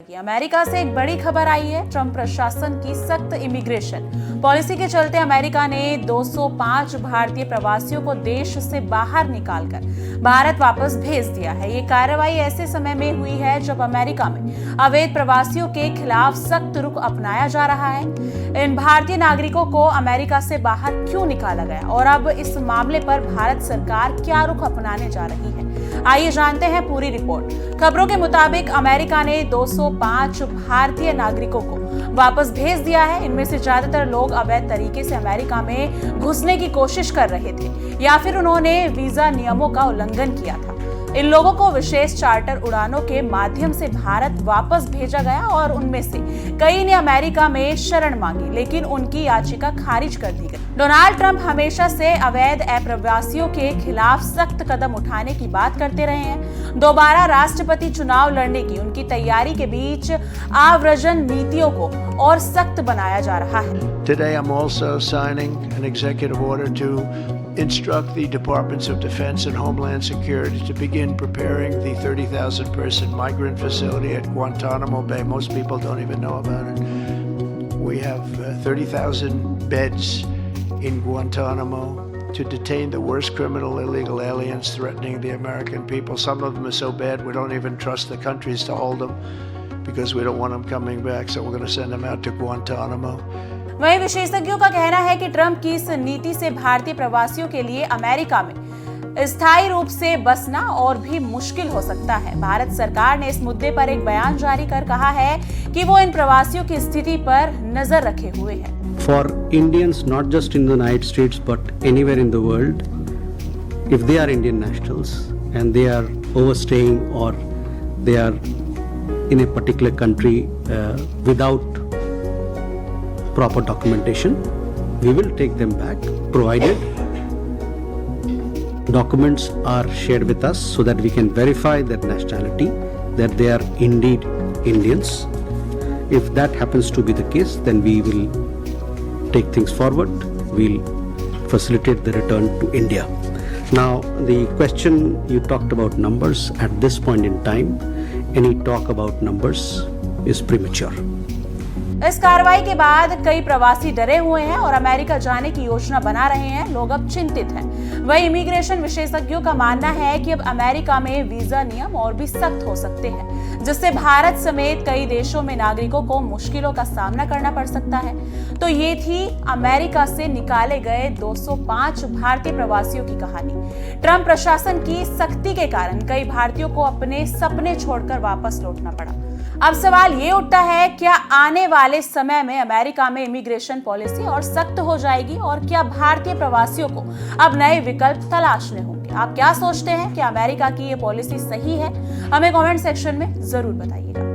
America से एक बड़ी खबर आई है। ट्रंप प्रशासन की सख्त इमिग्रेशन पॉलिसी के चलते अमेरिका ने 205 भारतीय प्रवासियों को देश से बाहर निकालकर भारत वापस भेज दिया है। ये कार्रवाई ऐसे समय में हुई है जब अमेरिका में अवैध प्रवासियों के खिलाफ सख्त रुख अपनाया जा रहा है। इन भारतीय नागरिकों को अमेरिका से बाहर क्यों निकाला गया और अब इस मामले पर भारत सरकार क्या रुख अपनाने जा रही है, आइए जानते हैं पूरी रिपोर्ट। खबरों के मुताबिक अमेरिका ने 205 भारतीय नागरिकों को वापस भेज दिया है। इनमें से ज्यादातर लोग अवैध तरीके से अमेरिका में घुसने की कोशिश कर रहे थे या फिर उन्होंने वीजा नियमों का उल्लंघन किया था। इन लोगों को विशेष चार्टर उड़ानों के माध्यम से भारत वापस भेजा गया और उनमें से कई ने अमेरिका में शरण मांगी, लेकिन उनकी याचिका खारिज कर दी गई। डोनाल्ड ट्रंप हमेशा से अवैध अप्रवासियों के खिलाफ सख्त कदम उठाने की बात करते रहे हैं। दोबारा राष्ट्रपति चुनाव लड़ने की उनकी तैयारी के बीच आव्रजन नीतियों को और सख्त बनाया जा रहा है। Today I'm also signing an executive order to instruct the Departments of Defense and Homeland Security to begin preparing the 30,000 person migrant facility at Guantanamo Bay. Most people don't even know about it. We have 30,000 beds in Guantanamo to detain the worst criminal illegal aliens threatening the American people. Some of them are so bad we don't even trust the countries to hold them because we don't want them coming back, so we're going to send them out to Guantanamo. वहीं विशेषज्ञों का कहना है कि Trump की इस नीति से भारतीय प्रवासियों के लिए अमेरिका में स्थायी रूप से बसना और भी मुश्किल हो सकता है। भारत सरकार ने इस मुद्दे पर एक बयान जारी कर कहा है कि वो इन प्रवासियों की स्थिति पर नजर रखे हुए है। For Indians, not just in the United States but anywhere in the world, if they are Indian nationals and they are overstaying or they are in a particular country without proper documentation, we will take them back provided documents are shared with us so that we can verify their nationality, that they are indeed Indians. If that happens to be the case, then we will take things forward. We'll facilitate the return to India. Now, the question you talked about numbers, at this point in time, any talk about numbers is premature. इस कार्रवाई के बाद कई प्रवासी डरे हुए हैं और अमेरिका जाने की योजना बना रहे हैं। लोग अब चिंतित हैं। वहीं इमिग्रेशन विशेषज्ञों का मानना है कि अब अमेरिका में वीजा नियम और भी सख्त हो सकते हैं, जिससे भारत समेत कई देशों में नागरिकों को मुश्किलों का सामना करना पड़ सकता है। तो ये थी अमेरिका से निकाले गए 205 भारतीय प्रवासियों की कहानी। ट्रंप प्रशासन की सख्ती के कारण कई भारतीयों को अपने सपने छोड़कर वापस लौटना पड़ा। अब सवाल ये उठता है, क्या आने वाले समय में अमेरिका में इमिग्रेशन पॉलिसी और सख्त हो जाएगी और क्या भारतीय प्रवासियों को अब नए विकल्प तलाशने होंगे? आप क्या सोचते हैं कि अमेरिका की ये पॉलिसी सही है? हमें कमेंट सेक्शन में जरूर बताइएगा।